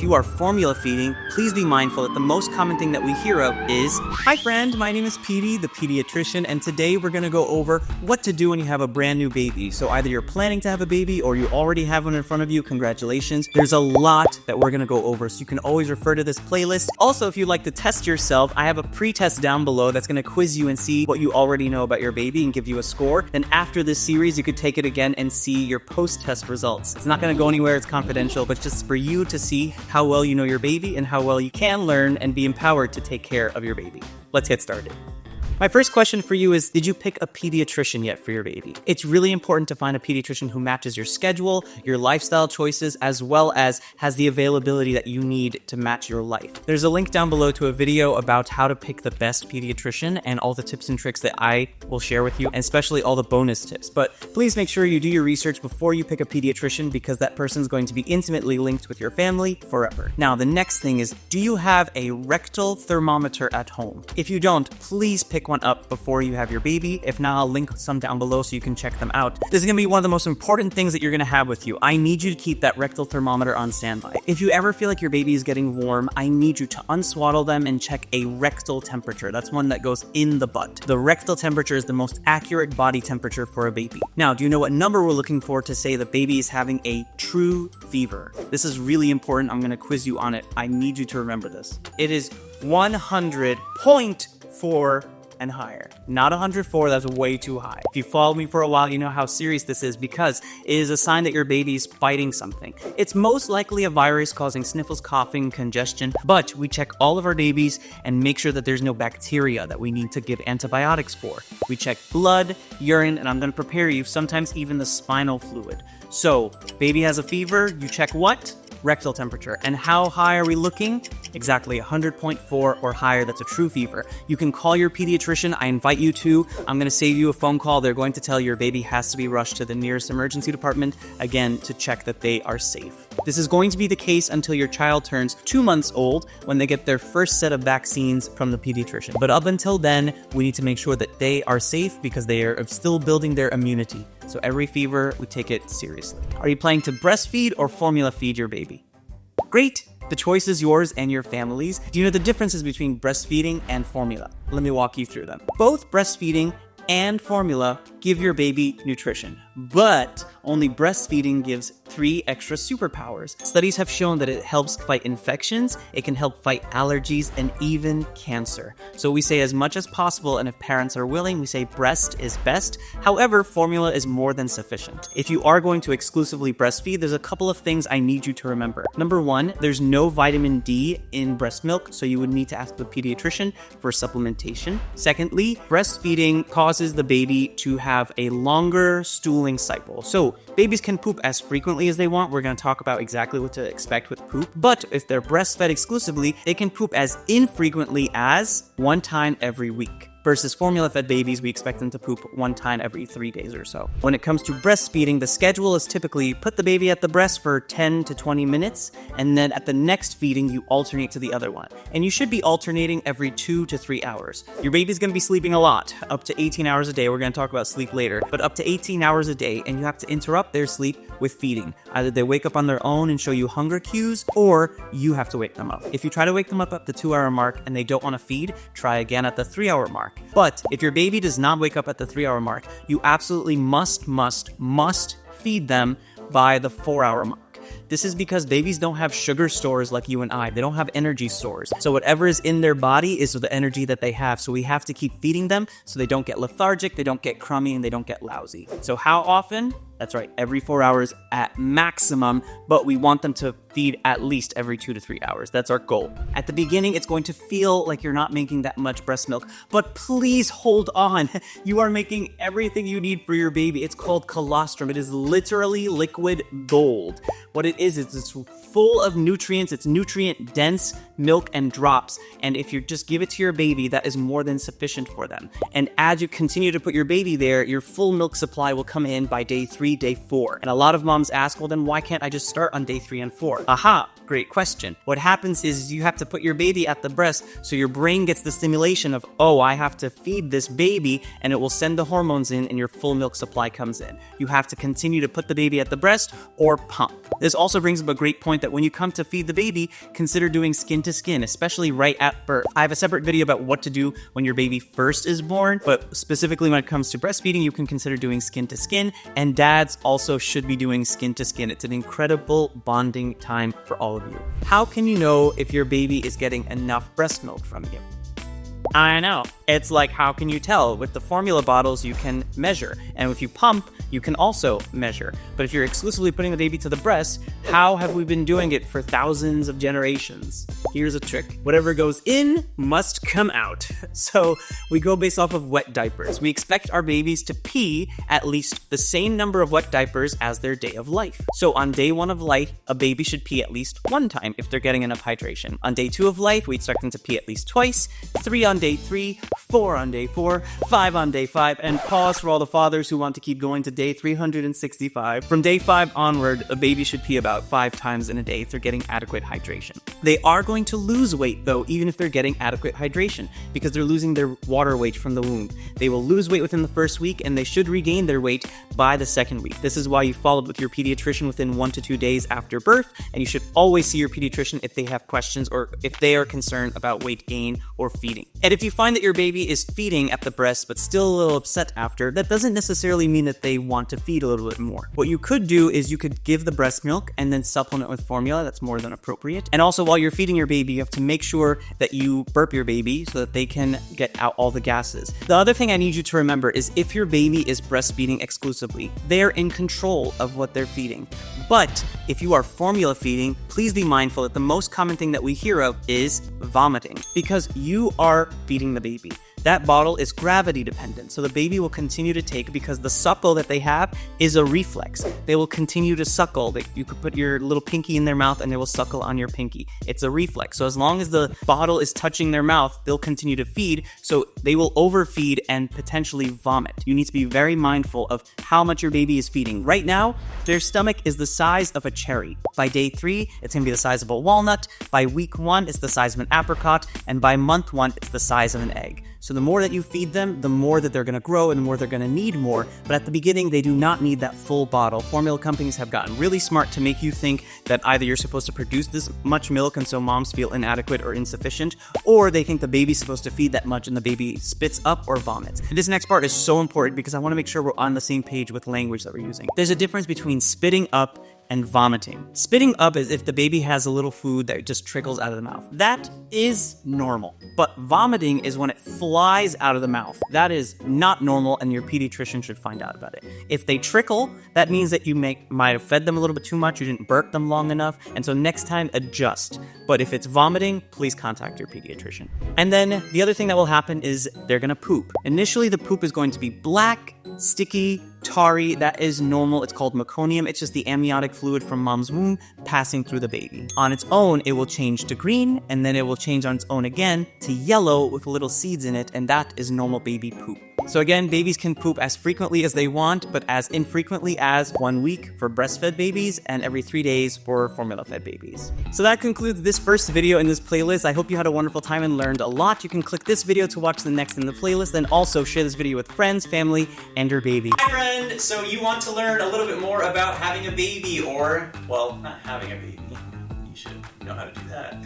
you are formula feeding, please be mindful that the most common thing that we hear of is, "Hi friend, my name is Petey the Pediatrician, and today we're going to go over what to do when you have a brand new baby." So either you're planning to have a baby or you already have one in front of you, congratulations. There's a lot that we're going to go over, so you can always refer to this playlist. Also, if you'd like to test yourself, I have a pre-test down below that's going to quiz you and see what you already know about your baby and give you a score. Then after this series, you could take it again and see your post-test results. It's not going to go anywhere, it's confidential, but just for you to see how well you know your baby and how well you can learn and be empowered to take care of your baby. Let's get started. My first question for you is, did you pick a pediatrician yet for your baby? It's really important to find a pediatrician who matches your schedule, your lifestyle choices, as well as has the availability that you need to match your life. There's a link down below to a video about how to pick the best pediatrician and all the tips and tricks that I will share with you, and especially all the bonus tips. But please make sure you do your research before you pick a pediatrician, because that person's going to be intimately linked with your family forever. Now, the next thing is, do you have a rectal thermometer at home? If you don't, please pick one up before you have your baby. If not, I'll link some down below so you can check them out. This is going to be one of the most important things that you're going to have with you. I need you to keep that rectal thermometer on standby. If you ever feel like your baby is getting warm, I need you to unswaddle them and check a rectal temperature. That's one that goes in the butt. The rectal temperature is the most accurate body temperature for a baby. Now, do you know what number we're looking for to say the baby is having a true fever? This is really important. I'm going to quiz you on it. I need you to remember this. It is 100.4 and higher. Not 104, that's way too high. If you followed me for a while, you know how serious this is, because it is a sign that your baby is fighting something. It's most likely a virus causing sniffles, coughing, congestion, but we check all of our babies and make sure that there's no bacteria that we need to give antibiotics for. We check blood, urine, and I'm going to prepare you, sometimes even the spinal fluid. So, baby has a fever, you check what? Rectal temperature. And how high are we looking? Exactly 100.4 or higher. That's a true fever. You can call your pediatrician. I invite you to. I'm going to save you a phone call. They're going to tell you your baby has to be rushed to the nearest emergency department, again, to check that they are safe. This is going to be the case until your child turns 2 months old, when they get their first set of vaccines from the pediatrician. But up until then, we need to make sure that they are safe, because they are still building their immunity. So every fever, we take it seriously. Are you planning to breastfeed or formula feed your baby? Great! The choice is yours and your family's. Do you know the differences between breastfeeding and formula? Let me walk you through them. Both breastfeeding and formula give your baby nutrition, but only breastfeeding gives 3 extra superpowers. Studies have shown that it helps fight infections, it can help fight allergies, and even cancer. So we say as much as possible, and if parents are willing, we say breast is best. However, formula is more than sufficient. If you are going to exclusively breastfeed, there's a couple of things I need you to remember. Number 1, there's no vitamin D in breast milk, so you would need to ask the pediatrician for supplementation. Secondly, breastfeeding causes the baby to have a longer stooling cycle. So babies can poop as frequently as they want. We're going to talk about exactly what to expect with poop. But if they're breastfed exclusively, they can poop as infrequently as 1 time every week. Versus formula-fed babies, we expect them to poop 1 time every 3 days or so. When it comes to breastfeeding, the schedule is typically put the baby at the breast for 10 to 20 minutes, and then at the next feeding, you alternate to the other one. And you should be alternating every 2 to 3 hours. Your baby's gonna be sleeping a lot, up to 18 hours a day. We're gonna talk about sleep later, but up to 18 hours a day, and you have to interrupt their sleep with feeding. Either they wake up on their own and show you hunger cues, or you have to wake them up. If you try to wake them up at the 2-hour mark and they don't wanna feed, try again at the 3-hour mark. But if your baby does not wake up at the 3-hour mark, you absolutely must feed them by the 4-hour mark. This is because babies don't have sugar stores like you and I. They don't have energy stores. So whatever is in their body is the energy that they have. So we have to keep feeding them so they don't get lethargic, they don't get crummy, and they don't get lousy. So how often? That's right, every 4 hours at maximum, but we want them to feed at least every 2 to 3 hours. That's our goal. At the beginning, it's going to feel like you're not making that much breast milk, but please hold on. You are making everything you need for your baby. It's called colostrum. It is literally liquid gold. What it is it's full of nutrients. It's nutrient dense milk and drops. And if you just give it to your baby, that is more than sufficient for them. And as you continue to put your baby there, your full milk supply will come in by day 3, day 4. And a lot of moms ask, well, then why can't I just start on day 3 and 4? Aha, great question. What happens is you have to put your baby at the breast so your brain gets the stimulation of, oh, I have to feed this baby, and it will send the hormones in and your full milk supply comes in. You have to continue to put the baby at the breast or pump. This also brings up a great point that when you come to feed the baby, consider doing skin to skin, especially right at birth. I have a separate video about what to do when your baby first is born, but specifically when it comes to breastfeeding, you can consider doing skin to skin, and dads also should be doing skin to skin. It's an incredible bonding time for all of you. How can you know if your baby is getting enough breast milk from you? I know. It's like, how can you tell? With the formula bottles, you can measure. And if you pump, you can also measure. But if you're exclusively putting the baby to the breast, how have we been doing it for thousands of generations? Here's a trick. Whatever goes in must come out. So we go based off of wet diapers. We expect our babies to pee at least the same number of wet diapers as their day of life. So on day 1 of life, a baby should pee at least 1 time if they're getting enough hydration. On day 2 of life, we expect them to pee at least twice, 3 on day 3, 4 on day 4, 5 on day 5, and pause for all the fathers who want to keep going to day 365. From day 5 onward, a baby should pee about 5 times in a day if they're getting adequate hydration. They are going to lose weight though, even if they're getting adequate hydration, because they're losing their water weight from the womb. They will lose weight within the first week, and they should regain their weight by the second week. This is why you followed with your pediatrician within 1 to 2 days after birth, and you should always see your pediatrician if they have questions or if they are concerned about weight gain or feeding. And if you find that your baby is feeding at the breast but still a little upset after, that doesn't necessarily mean that they want to feed a little bit more. What you could do is you could give the breast milk and then supplement with formula. That's more than appropriate. And also, while you're feeding your baby, you have to make sure that you burp your baby so that they can get out all the gases. The other thing I need you to remember is if your baby is breastfeeding exclusively, they're in control of what they're feeding. But if you are formula feeding, please be mindful that the most common thing that we hear of is vomiting, because you are feeding the baby. That bottle is gravity dependent, so the baby will continue to take because the suckle that they have is a reflex. They will continue to suckle. You could put your little pinky in their mouth and they will suckle on your pinky. It's a reflex. So as long as the bottle is touching their mouth, they'll continue to feed, so they will overfeed and potentially vomit. You need to be very mindful of how much your baby is feeding. Right now, their stomach is the size of a cherry. By day 3, it's going to be the size of a walnut. By week 1, it's the size of an apricot. And by month 1, it's the size of an egg. So the more that you feed them, the more that they're going to grow and the more they're going to need more. But at the beginning, they do not need that full bottle. Formula companies have gotten really smart to make you think that either you're supposed to produce this much milk and so moms feel inadequate or insufficient, or they think the baby's supposed to feed that much and the baby spits up or vomits. And this next part is so important because I want to make sure we're on the same page with language that we're using. There's a difference between spitting up and vomiting. Spitting up is if the baby has a little food that just trickles out of the mouth. That is normal. But vomiting is when it flies out of the mouth. That is not normal, and your pediatrician should find out about it. If they trickle, that means that you might have fed them a little bit too much, you didn't burp them long enough, and so next time adjust. But if it's vomiting, please contact your pediatrician. And then the other thing that will happen is they're gonna poop. Initially, the poop is going to be black, sticky, tarry. That is normal. It's called meconium. It's just the amniotic fluid from mom's womb passing through the baby. On its own, it will change to green, and then it will change on its own again to yellow with little seeds in it, and that is normal baby poop. So again, babies can poop as frequently as they want, but as infrequently as 1 week for breastfed babies and every 3 days for formula-fed babies. So that concludes this first video in this playlist. I hope you had a wonderful time and learned a lot. You can click this video to watch the next in the playlist, then also share this video with friends, family, and your baby. Hi friend! So you want to learn a little bit more about having a baby or, well, not having a baby. You should know how to do that.